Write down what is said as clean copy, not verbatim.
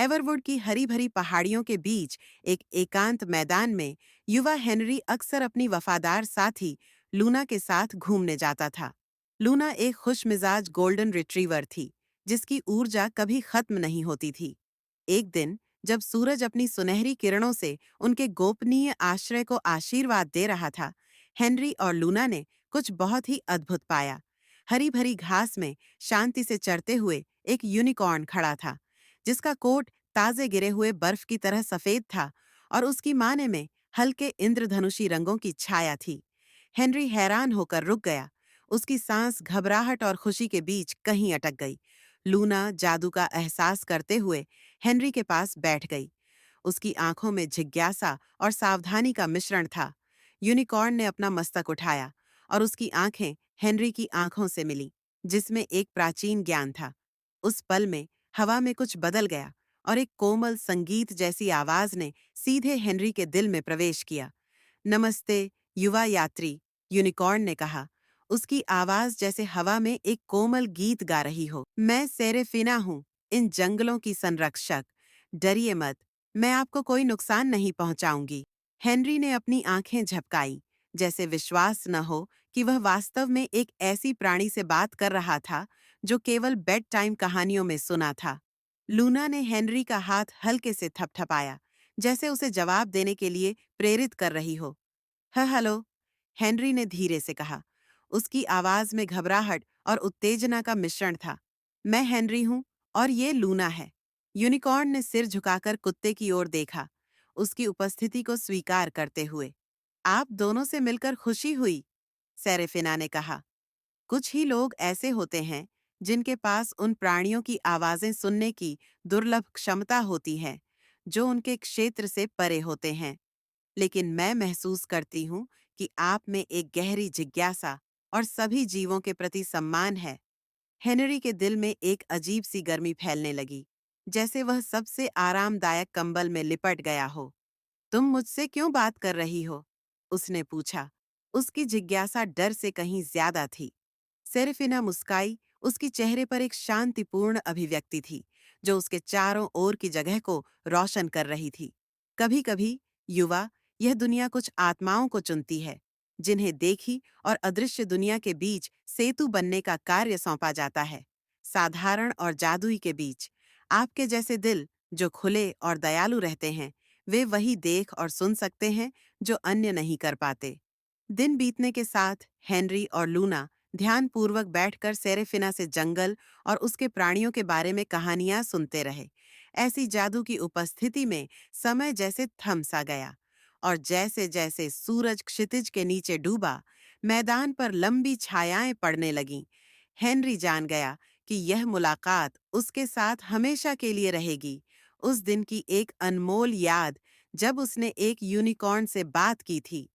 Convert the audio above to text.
एवरवुड की हरी भरी पहाड़ियों के बीच एक एकांत मैदान में युवा हेनरी अक्सर अपनी वफादार साथी लूना के साथ घूमने जाता था। लूना एक खुशमिजाज गोल्डन रिट्रीवर थी, जिसकी ऊर्जा कभी खत्म नहीं होती थी। एक दिन जब सूरज अपनी सुनहरी किरणों से उनके गोपनीय आश्रय को आशीर्वाद दे रहा था, हेनरी और लूना ने कुछ बहुत ही अद्भुत पाया। हरी भरी घास में शांति से चरते हुए एक यूनिकॉर्न खड़ा था, जिसका कोट ताजे गिरे हुए बर्फ की तरह सफेद था और उसकी माने में हल्के इंद्रधनुषी रंगों की छाया थी। हेनरी हैरान होकर रुक गया। उसकी सांस घबराहट और खुशी के बीच कहीं अटक गई। लूना जादू का एहसास करते हुए हेनरी के पास बैठ गई। उसकी आंखों में जिज्ञासा और सावधानी का मिश्रण था। यूनिकॉर्न ने अपना मस्तक उठाया और उसकी आंखें हेनरी की आंखों से मिलीं, जिसमें एक प्राचीन ज्ञान था। उस पल में हवा में कुछ बदल गया और एक कोमल संगीत जैसी आवाज ने सीधे हेनरी के दिल में प्रवेश किया। नमस्ते, युवा यात्री, यूनिकॉर्न ने कहा। उसकी आवाज जैसे हवा में एक कोमल गीत गा रही हो। मैं सेरेफिना हूँ, इन जंगलों की संरक्षक। डरिए मत, मैं आपको कोई नुकसान नहीं पहुंचाऊंगी। हेनरी ने अपनी आंखें झपकाई, जैसे विश्वास न हो कि वह वास्तव में एक ऐसी प्राणी से बात कर रहा था जो केवल बेड टाइम कहानियों में सुना था। लूना ने हेनरी का हाथ हल्के से थपथपाया, जैसे उसे जवाब देने के लिए प्रेरित कर रही हो। हेलो, हेनरी ने धीरे से कहा। उसकी आवाज में घबराहट और उत्तेजना का मिश्रण था। मैं हेनरी हूं और ये लूना है। यूनिकॉर्न ने सिर झुकाकर कुत्ते की ओर देखा, उसकी उपस्थिति को स्वीकार करते हुए। आप दोनों से मिलकर खुशी हुई, सेरेफिना ने कहा। कुछ ही लोग ऐसे होते हैं जिनके पास उन प्राणियों की आवाजें सुनने की दुर्लभ क्षमता होती है, जो उनके क्षेत्र से परे होते हैं। लेकिन मैं महसूस करती हूँ कि आप में एक गहरी जिज्ञासा और सभी जीवों के प्रति सम्मान है। हेनरी के दिल में एक अजीब सी गर्मी फैलने लगी, जैसे वह सबसे आरामदायक कंबल में लिपट गया हो। तुम मुझसे क्यों बात कर रही हो? उसने पूछा। उसकी जिज्ञासा डर से कहीं ज्यादा थी। सेरेफिना मुस्काई। उसकी चेहरे पर एक शांतिपूर्ण अभिव्यक्ति थी, जो उसके चारों ओर की जगह को रोशन कर रही थी। कभी-कभी, युवा, यह दुनिया कुछ आत्माओं को चुनती है, जिन्हें देखी और अदृश्य दुनिया के बीच सेतु बनने का कार्य सौंपा जाता है। साधारण और जादुई के बीच आपके जैसे दिल, जो खुले और दयालु रहते हैं, वे वही देख और सुन सकते हैं जो अन्य नहीं कर पाते। दिन बीतने के साथ हेनरी और लूना ध्यानपूर्वक बैठकर सेरेफिना से जंगल और उसके प्राणियों के बारे में कहानियां सुनते रहे। ऐसी जादू की उपस्थिति में समय जैसे थम सा गया, और जैसे जैसे सूरज क्षितिज के नीचे डूबा, मैदान पर लंबी छायाएं पड़ने लगीं। हेनरी जान गया कि यह मुलाकात उसके साथ हमेशा के लिए रहेगी। उस दिन की एक अनमोल याद, जब उसने एक यूनिकॉर्न से बात की थी।